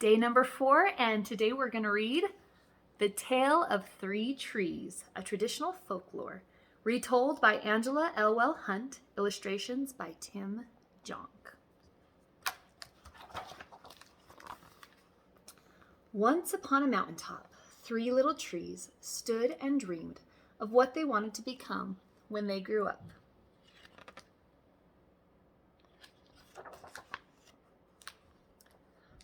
Day number 4, and today we're going to read The Tale of Three Trees, a traditional folklore, retold by Angela Elwell Hunt, illustrations by Tim Jonk. Once upon a mountaintop, 3 little trees stood and dreamed of what they wanted to become when they grew up.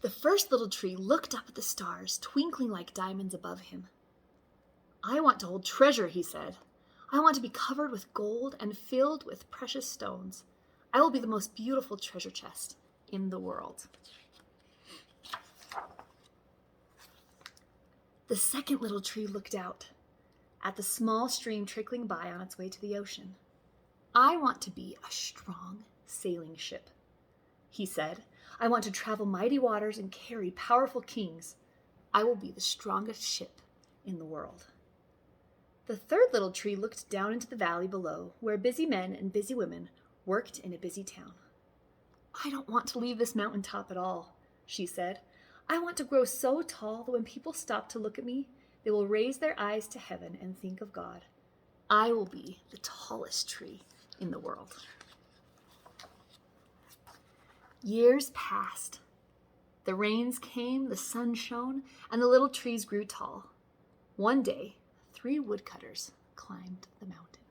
The first little tree looked up at the stars, twinkling like diamonds above him. "I want to hold treasure," he said. "I want to be covered with gold and filled with precious stones. I will be the most beautiful treasure chest in the world." The second little tree looked out at the small stream trickling by on its way to the ocean. "I want to be a strong sailing ship," he said. "I want to travel mighty waters and carry powerful kings. I will be the strongest ship in the world." The third little tree looked down into the valley below, where busy men and busy women worked in a busy town. "I don't want to leave this mountaintop at all," she said. "I want to grow so tall that when people stop to look at me, they will raise their eyes to heaven and think of God. I will be the tallest tree in the world." Years passed. The rains came, the sun shone, and the little trees grew tall. One day, 3 woodcutters climbed the mountain.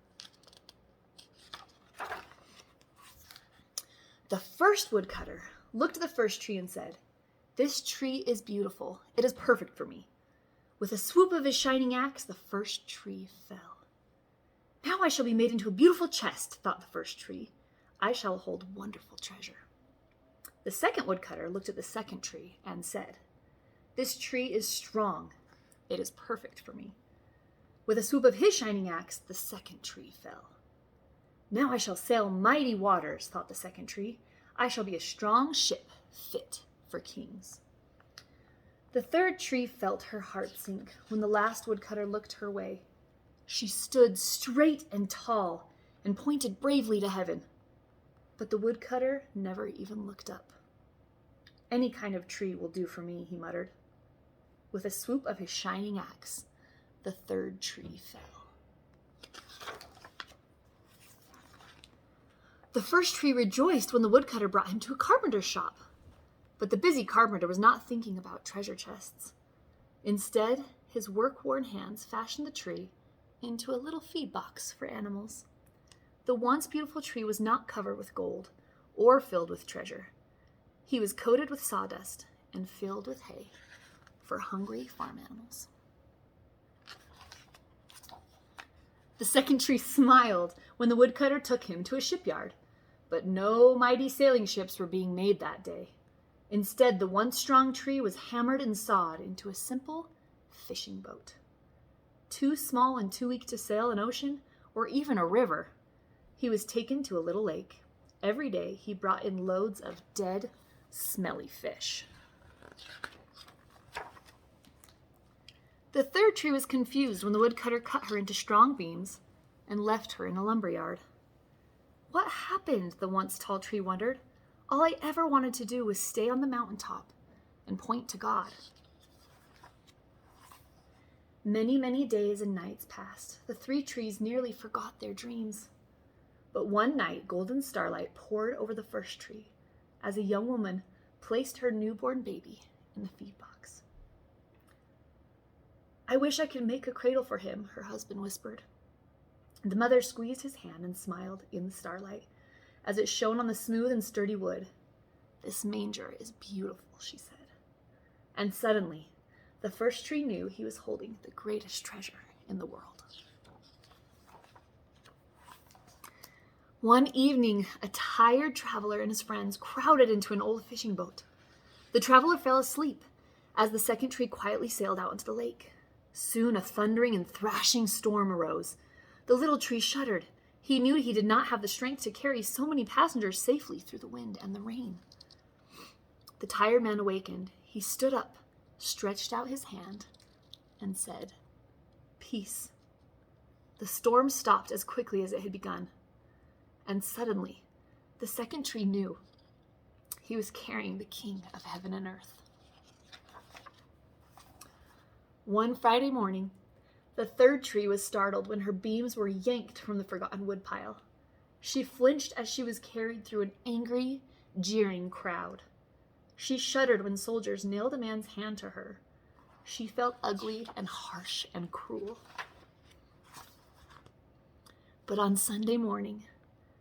The first woodcutter looked at the first tree and said, "This tree is beautiful. It is perfect for me." With a swoop of his shining axe, the first tree fell. "Now I shall be made into a beautiful chest," thought the first tree. "I shall hold wonderful treasure." The second woodcutter looked at the second tree and said, "This tree is strong. It is perfect for me." With a swoop of his shining axe, the second tree fell. "Now I shall sail mighty waters," thought the second tree. "I shall be a strong ship fit for kings." The third tree felt her heart sink when the last woodcutter looked her way. She stood straight and tall and pointed bravely to heaven. But the woodcutter never even looked up. "Any kind of tree will do for me," he muttered. With a swoop of his shining axe, the third tree fell. The first tree rejoiced when the woodcutter brought him to a carpenter's shop. But the busy carpenter was not thinking about treasure chests. Instead, his work-worn hands fashioned the tree into a little feed box for animals. The once beautiful tree was not covered with gold or filled with treasure. He was coated with sawdust and filled with hay for hungry farm animals. The second tree smiled when the woodcutter took him to a shipyard, but no mighty sailing ships were being made that day. Instead, the once strong tree was hammered and sawed into a simple fishing boat. Too small and too weak to sail an ocean or even a river, he was taken to a little lake. Every day he brought in loads of dead, smelly fish. The third tree was confused when the woodcutter cut her into strong beams and left her in a lumberyard. What happened, the once tall tree wondered. All I ever wanted to do was stay on the mountaintop and point to God. Many, many days and nights passed. The 3 trees nearly forgot their dreams. But one night, golden starlight poured over the first tree as a young woman placed her newborn baby in the feed box. "I wish I could make a cradle for him," her husband whispered. The mother squeezed his hand and smiled in the starlight as it shone on the smooth and sturdy wood. "This manger is beautiful," she said. And suddenly, the first tree knew he was holding the greatest treasure in the world. One evening, a tired traveler and his friends crowded into an old fishing boat. The traveler fell asleep as the second tree quietly sailed out into the lake. Soon a thundering and thrashing storm arose. The little tree shuddered. He knew he did not have the strength to carry so many passengers safely through the wind and the rain. The tired man awakened. He stood up, stretched out his hand, and said, "Peace." The storm stopped as quickly as it had begun. And suddenly, the second tree knew he was carrying the King of heaven and earth. One Friday morning, the third tree was startled when her beams were yanked from the forgotten woodpile. She flinched as she was carried through an angry, jeering crowd. She shuddered when soldiers nailed a man's hand to her. She felt ugly and harsh and cruel. But on Sunday morning,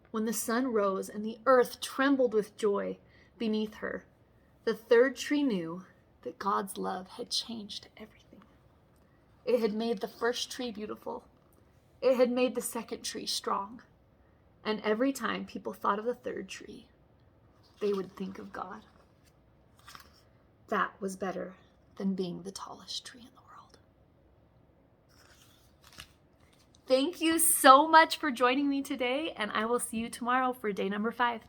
when the sun rose and the earth trembled with joy beneath her, the third tree knew that God's love had changed everything. It had made the first tree beautiful. It had made the second tree strong. And every time people thought of the third tree, they would think of God. That was better than being the tallest tree in the world. Thank you so much for joining me today, and I will see you tomorrow for day number 5.